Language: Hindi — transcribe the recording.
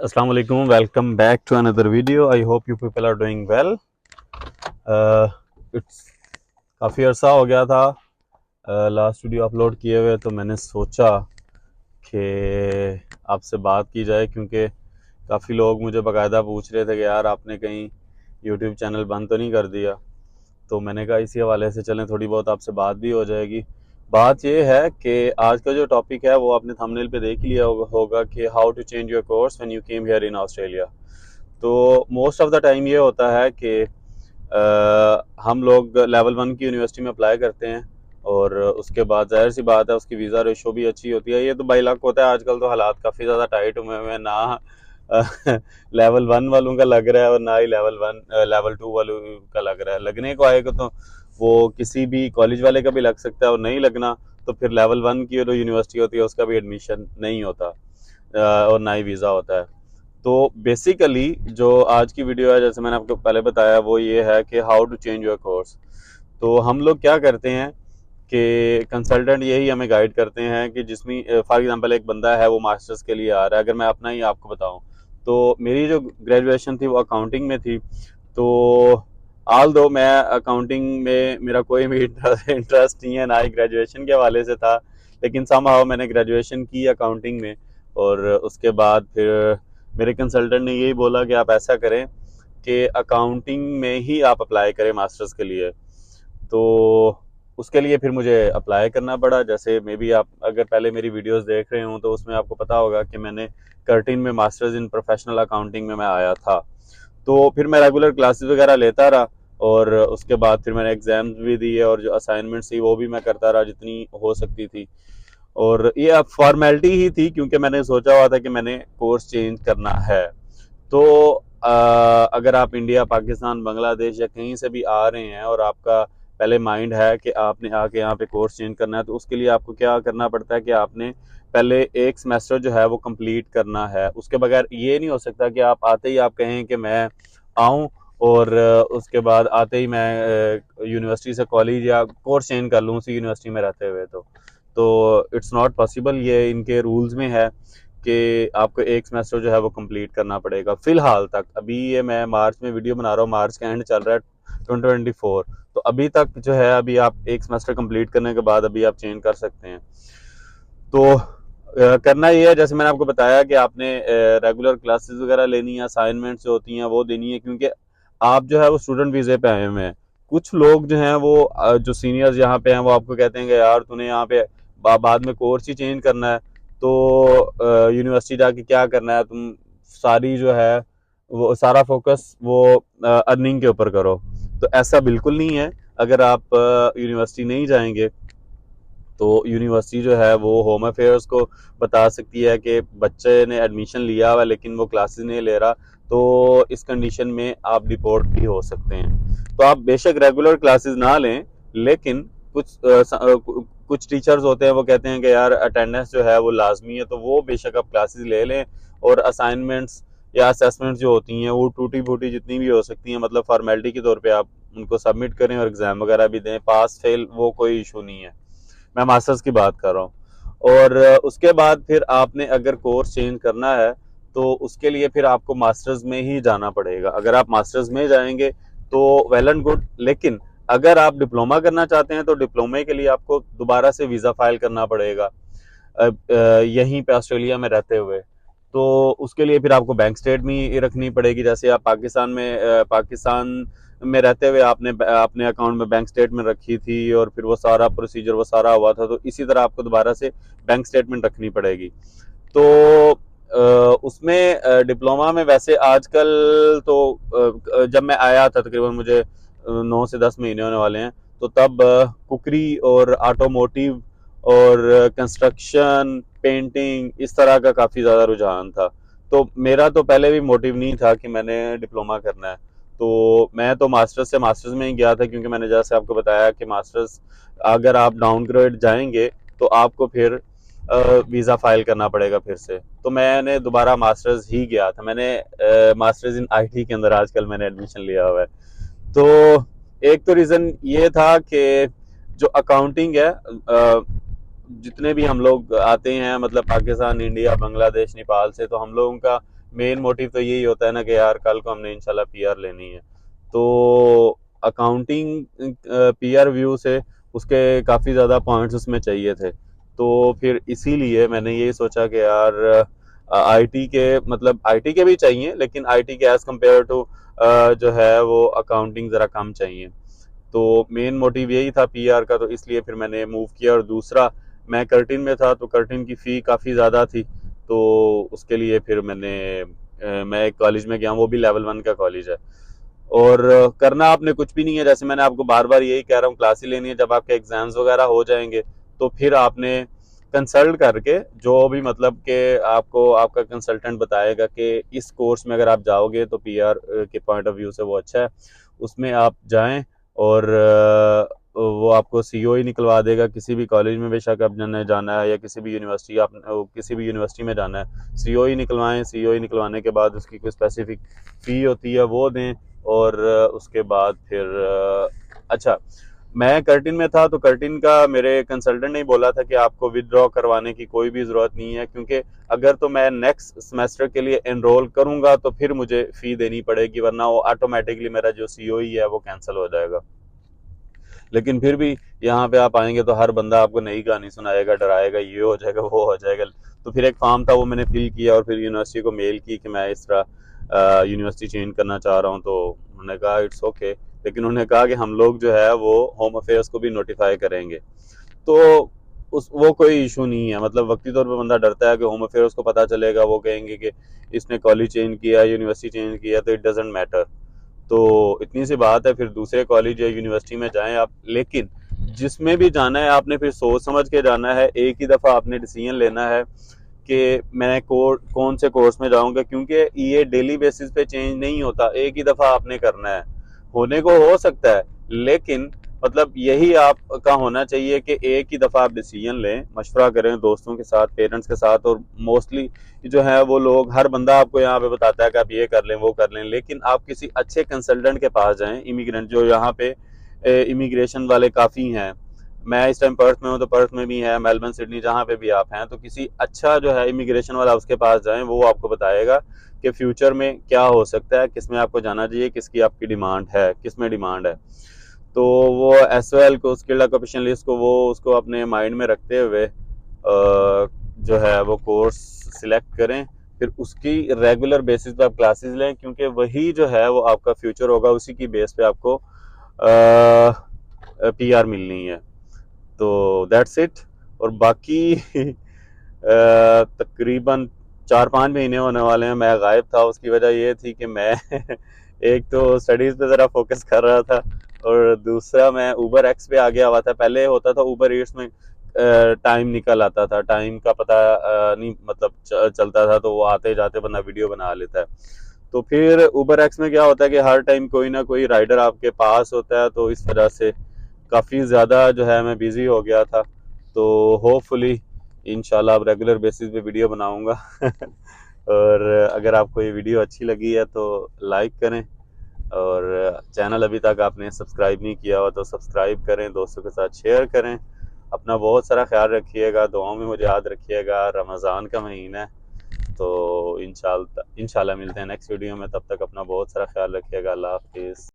Assalamu alaikum. Welcome back to another video. I hope you people are doing well. It's काफ़ी अर्सा हो गया था लास्ट वीडियो अपलोड किए हुए, तो मैंने सोचा कि आपसे बात की जाए, क्योंकि काफ़ी लोग मुझे बाकायदा पूछ रहे थे कि यार आपने कहीं यूट्यूब चैनल बंद तो नहीं कर दिया। तो मैंने कहा इसी हवाले से चलें, थोड़ी बहुत आपसे बात भी हो जाएगी। बात ये है कि आज का जो टॉपिक है वो आपने थंबनेल पे देख लिया होगा कि how to change your course when you came here in Australia. तो मोस्ट ऑफ द टाइम ये होता है कि हम लोग लेवल 1 की यूनिवर्सिटी में अप्लाई करते हैं और उसके बाद जाहिर सी बात है उसकी वीज़ा रेशो भी अच्छी होती है। ये तो बाई लक होता है, आजकल तो हालात काफ़ी ज़्यादा टाइट हुए हुए हैं ना। लेवल 1 वालों का लग रहा है और ना ही लेवल 2 वालों का लग रहा है। लगने को आएगा तो वो किसी भी कॉलेज वाले का भी लग सकता है, और नहीं लगना तो फिर लेवल 1 की जो यूनिवर्सिटी होती है उसका भी एडमिशन नहीं होता और ना ही वीज़ा होता है। तो बेसिकली जो आज की वीडियो है, जैसे मैंने आपको पहले बताया, वो ये है कि how to change your course. तो हम लोग क्या करते हैं कि कंसल्टेंट यही हमें गाइड करते हैं कि जिसमें फॉर एग्जांपल एक बंदा है वो मास्टर्स के लिए आ रहा है। अगर मैं अपना ही आपको बताऊं तो मेरी जो ग्रेजुएशन थी वो अकाउंटिंग में थी। तो आल दो मैं अकाउंटिंग में मेरा कोई भी इंटरेस्ट नहीं है, ना ही ग्रेजुएशन के हवाले से था, लेकिन समहाउ मैंने ग्रेजुएशन की अकाउंटिंग में। और उसके बाद फिर मेरे कंसल्टेंट ने यही बोला कि आप ऐसा करें कि अकाउंटिंग में ही आप अप्लाई करें मास्टर्स के लिए। तो उसके लिए फिर मुझे अप्लाई करना पड़ा। जैसे मे बी आप अगर पहले मेरी वीडियोस देख रहे हो तो उसमें आपको पता होगा कि मैंने कर्टिन में मास्टर्स इन प्रोफेशनल अकाउंटिंग में मैं आया था। तो फिर मैं रेगुलर क्लासेस वगैरह लेता रहा और उसके बाद फिर मैंने एग्जाम्स भी दिए और जो असाइनमेंट्स थी वो भी मैं करता रहा जितनी हो सकती थी। और ये अब फॉर्मेलिटी ही थी, क्योंकि मैंने सोचा हुआ था कि मैंने कोर्स चेंज करना है। तो अगर आप इंडिया, पाकिस्तान, बांग्लादेश या कहीं से भी आ रहे हैं और आपका पहले माइंड है कि आपने आके यहाँ पे कोर्स चेंज करना है, तो उसके लिए आपको क्या करना पड़ता है कि आपने पहले एक सेमेस्टर जो है वो कंप्लीट करना है। उसके बगैर ये नहीं हो सकता कि आप आते ही आप कहें कि मैं आऊँ और उसके बाद आते ही मैं यूनिवर्सिटी से कॉलेज या कोर्स चेंज कर लूँ उसी यूनिवर्सिटी में रहते हुए। तो इट्स नॉट पॉसिबल, ये इनके रूल्स में है कि आपको एक सेमेस्टर जो है वो कंप्लीट करना पड़ेगा फिलहाल तक। अभी ये मैं मार्च में वीडियो बना रहा हूँ, मार्च का एंड चल रहा है 2024। तो अभी तक जो है अभी आप एक सेमेस्टर कंप्लीट करने के बाद अभी आप चेंज कर सकते हैं। तो करना ये है, जैसे मैंने आपको बताया कि आपने रेगुलर क्लासेस वगैरह लेनी है, असाइनमेंट्स जो होती हैं वो देनी है, क्योंकि आप जो है वो स्टूडेंट वीज़े पे आए हुए हैं। कुछ लोग जो हैं वो जो सीनियर्स यहाँ पे हैं वो आपको कहते हैं कि यार तूने यहाँ पे बाद में कोर्स ही चेंज करना है, तो यूनिवर्सिटी जाके क्या करना है, तुम सारी जो है वो सारा फोकस वो अर्निंग के ऊपर करो। तो ऐसा बिल्कुल नहीं है। अगर आप यूनिवर्सिटी नहीं जाएंगे तो यूनिवर्सिटी जो है वो होम अफेयर्स को बता सकती है कि बच्चे ने एडमिशन लिया हुआ लेकिन वो क्लासेस नहीं ले रहा, तो इस कंडीशन में आप डिपोर्ट भी हो सकते हैं। तो आप बेशक रेगुलर क्लासेस ना लें, लेकिन कुछ टीचर्स होते हैं वो कहते हैं कि यार अटेंडेंस जो है वो लाजमी है, तो वो बेशक आप क्लासेस ले लें और असाइनमेंट्स या असेसमेंट्स जो होती हैं वो टूटी फूटी जितनी भी हो सकती हैं, मतलब फॉर्मेलिटी के तौर पे आप उनको सबमिट करें और एग्ज़ाम वगैरह भी दें। पास फेल वो कोई इशू नहीं है, मैं मास्टर्स की बात कर रहा हूँ। और उसके बाद फिर आपने अगर कोर्स चेंज करना है तो उसके लिए फिर आपको मास्टर्स में ही जाना पड़ेगा। अगर आप मास्टर्स में जाएंगे तो वेल एंड गुड, लेकिन अगर आप डिप्लोमा करना चाहते हैं तो डिप्लोमे के लिए आपको दोबारा से वीज़ा फाइल करना पड़ेगा यहीं पे ऑस्ट्रेलिया में रहते हुए। तो उसके लिए फिर आपको बैंक स्टेटमेंट रखनी पड़ेगी। जैसे आप पाकिस्तान में रहते हुए आपने अपने अकाउंट में बैंक स्टेटमेंट रखी थी और फिर वो सारा प्रोसीजर वो सारा हुआ था, तो इसी तरह आपको दोबारा से बैंक स्टेटमेंट रखनी पड़ेगी। तो उसमें डिप्लोमा में वैसे आजकल तो जब मैं आया था तकरीबन मुझे 9 से 10 महीने होने वाले हैं, तो तब कुकरी और ऑटोमोटिव और कंस्ट्रक्शन, पेंटिंग, इस तरह का काफ़ी ज़्यादा रुझान था। तो मेरा तो पहले भी मोटिव नहीं था कि मैंने डिप्लोमा करना है। तो मैं तो मास्टर्स में ही गया था, क्योंकि मैंने जैसे आपको बताया कि मास्टर्स अगर आप डाउनग्रेड जाएंगे तो आपको फिर वीज़ा फाइल करना पड़ेगा फिर से। तो मैंने दोबारा मास्टर्स ही गया था। मैंने मास्टर्स इन आईटी के अंदर आजकल मैंने एडमिशन लिया हुआ है। तो एक तो रीज़न ये था कि जो अकाउंटिंग है, जितने भी हम लोग आते हैं मतलब पाकिस्तान, इंडिया, बांग्लादेश, नेपाल से, तो हम लोगों का मेन मोटिव तो यही होता है ना कि यार कल को हमने इंशाल्लाह पीआर लेनी है। तो अकाउंटिंग पीआर व्यू से उसके काफ़ी ज़्यादा पॉइंट्स उसमें चाहिए थे। तो फिर इसीलिए मैंने यही सोचा कि यार आईटी के, मतलब आईटी के भी चाहिए लेकिन आईटी के एज़ कम्पेयर टू जो है वो अकाउंटिंग ज़रा कम चाहिए। तो मेन मोटिव यही था पीआर का, तो इसलिए फिर मैंने मूव किया। और दूसरा, मैं कर्टिन में था तो कर्टिन की फ़ी काफ़ी ज़्यादा थी, तो उसके लिए फिर मैं एक कॉलेज में गया हूँ, वो भी लेवल 1 का कॉलेज है। और करना आपने कुछ भी नहीं है, जैसे मैंने आपको बार बार यही कह रहा हूँ, क्लास ही लेनी है। जब आपके एग्जाम्स वगैरह हो जाएंगे तो फिर आपने कंसल्ट करके, जो भी मतलब कि आपको आपका कंसल्टेंट बताएगा कि इस कोर्स में अगर आप जाओगे तो पीआर के पॉइंट ऑफ व्यू से वो अच्छा है, उसमें आप जाएं। और वो आपको सीओ ही निकलवा देगा किसी भी कॉलेज में, बेशक आपने जाना है या किसी भी यूनिवर्सिटी में जाना है, सीओ ही निकलवाएं। सीओ ही निकलवाने के बाद उसकी कोई स्पेसिफिक फ़ी होती है वो दें। और उसके बाद फिर अच्छा, मैं कर्टिन में था तो कर्टिन का मेरे कंसल्टेंट ने बोला था कि आपको विदड्रॉ करवाने की कोई भी ज़रूरत नहीं है, क्योंकि अगर तो मैं नेक्स्ट सेमेस्टर के लिए एनरोल करूंगा तो फिर मुझे फ़ी देनी पड़ेगी, वरना वो ऑटोमेटिकली मेरा जो सीओई है वो कैंसिल हो जाएगा। लेकिन फिर भी यहाँ पे आप आएंगे तो हर बंदा आपको नई कहानी सुनाएगा, डराएगा, ये हो जाएगा वो हो जाएगा। तो फिर एक फॉर्म था वो मैंने फिल किया और फिर यूनिवर्सिटी को मेल की कि मैं इस तरह यूनिवर्सिटी चेंज करना चाह रहा हूँ। तो उन्होंने कहा इट्स ओके, लेकिन उन्होंने कहा कि हम लोग जो है वो होम अफेयर्स को भी नोटिफाई करेंगे। तो उस वो कोई इशू नहीं है, मतलब वक्ती तौर पे बंदा डरता है कि होम अफेयर्स को पता चलेगा, वो कहेंगे कि इसने कॉलेज चेंज किया, यूनिवर्सिटी चेंज किया, तो इट डजेंट मैटर। तो इतनी सी बात है, फिर दूसरे कॉलेज या यूनिवर्सिटी में जाएं आप, लेकिन जिसमें भी जाना है आपने फिर सोच समझ के जाना है। एक ही दफ़ा आपने डिसीजन लेना है कि मैं कौन से कोर्स में जाऊंगा, क्योंकि ये डेली बेसिस पे चेंज नहीं होता, एक ही दफ़ा आपने करना है। होने को हो सकता है, लेकिन मतलब यही आपका होना चाहिए कि एक ही दफ़ा आप डिसीजन लें, मशवरा करें दोस्तों के साथ, पेरेंट्स के साथ। और मोस्टली जो है वो लोग, हर बंदा आपको यहाँ पे बताता है कि आप ये कर लें वो कर लें, लेकिन आप किसी अच्छे कंसल्टेंट के पास जाएं, इमिग्रेंट जो यहाँ पे इमिग्रेशन वाले काफ़ी हैं। मैं इस टाइम पर्थ में हूँ तो पर्थ में भी है, मेलबर्न, सिडनी, जहाँ पे भी आप हैं, तो किसी अच्छा जो है इमिग्रेशन वाला उसके पास जाएं, वो आपको बताएगा कि फ्यूचर में क्या हो सकता है, किस में आपको जाना चाहिए, किसकी आपकी डिमांड है, किस में डिमांड है। तो वो एसओएल को, स्किल्ड ऑक्यूपेशन लिस्ट को, वो उसको अपने माइंड में रखते हुए जो है वो कोर्स सिलेक्ट करें। फिर उसकी रेगुलर बेसिस पे आप क्लासेस लें, क्योंकि वही जो है वो आपका फ्यूचर होगा, उसी की बेस पे आपको पीआर मिलनी है। तो दैट्स इट। और बाकी तकरीबन 4-5 महीने होने वाले हैं मैं गायब था। उसकी वजह ये थी कि मैं एक तो स्टडीज़ पे ज़रा फोकस कर रहा था, और दूसरा मैं ऊबर एक्स पे आ गया हुआ था। पहले होता था ऊबर ईट्स में टाइम निकल आता था, टाइम का पता नहीं मतलब चलता था, तो वो आते जाते बंदा वीडियो बना लेता है। तो फिर ऊबर एक्स में क्या होता है कि हर टाइम कोई ना कोई राइडर आपके पास होता है, तो इस वजह से काफ़ी ज़्यादा जो है मैं बिज़ी हो गया था। तो होपफुली इंशाल्लाह अब रेगुलर बेसिस पे वीडियो बनाऊंगा। और अगर आपको ये वीडियो अच्छी लगी है तो लाइक करें, और चैनल अभी तक आपने सब्सक्राइब नहीं किया हो तो सब्सक्राइब करें, दोस्तों के साथ शेयर करें। अपना बहुत सारा ख्याल रखिएगा, दुआओं में मुझे याद रखिएगा। रमज़ान का महीना है, तो इंशाल्लाह मिलते हैं नेक्स्ट वीडियो में। तब तक अपना बहुत सारा ख्याल रखिएगा। अल्लाह हाफिज़।